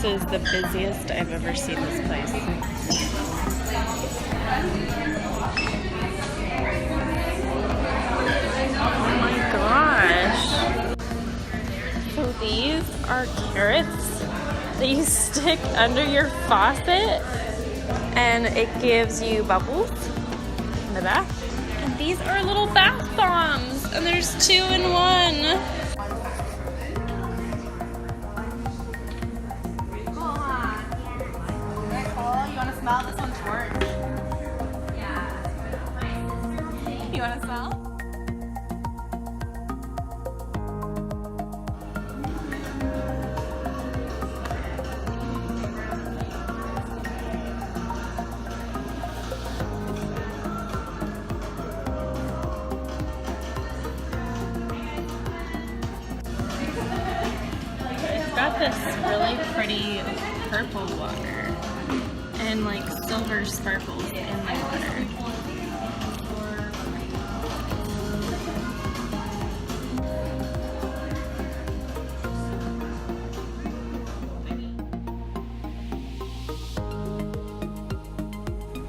is the busiest I've ever seen this place. Oh my gosh. So these are carrots that you stick under your faucet and it gives you bubbles in the bath. And these are little bath bombs and there's 2 in 1. Smell, this one's orange. Yeah. You want to smell? It's got this really pretty purple water. And like silver sparkles in the water.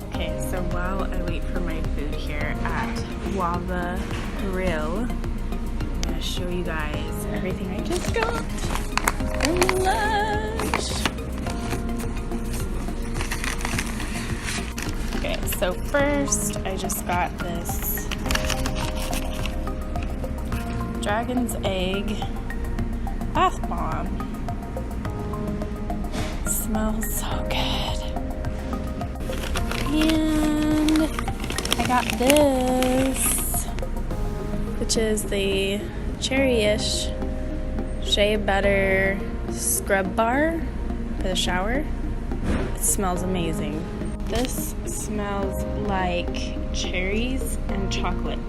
Okay, so while I wait for my food here at Lava Grill, I'm gonna show you guys everything I just got from LUSH. Okay, so first I just got this dragon's egg bath bomb. It smells so good. And I got this, which is the cherry-ish shea butter scrub bar for the shower. It smells amazing. This smells like cherries and chocolate,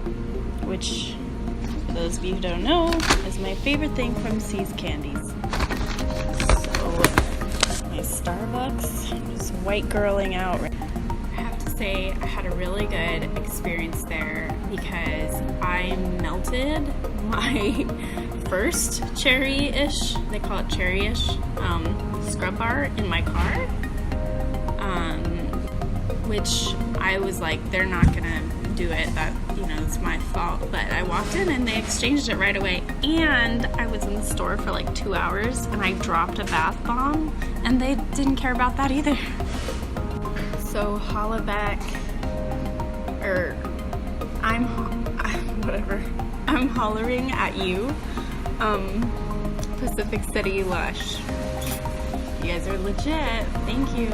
which, for those of you who don't know, is my favorite thing from C's Candies. So, my Starbucks, just white girling out. I have to say, I had a really good experience there because I melted my first cherry-ish, they call it cherry-ish, scrub bar in my car. Which I was like, they're not gonna do it, that, you know, it's my fault. But I walked in and they exchanged it right away. And I was in the store for like 2 hours and I dropped a bath bomb and they didn't care about that either. So holla back, or I'm hollering at you, Pacific City LUSH. You guys are legit, thank you.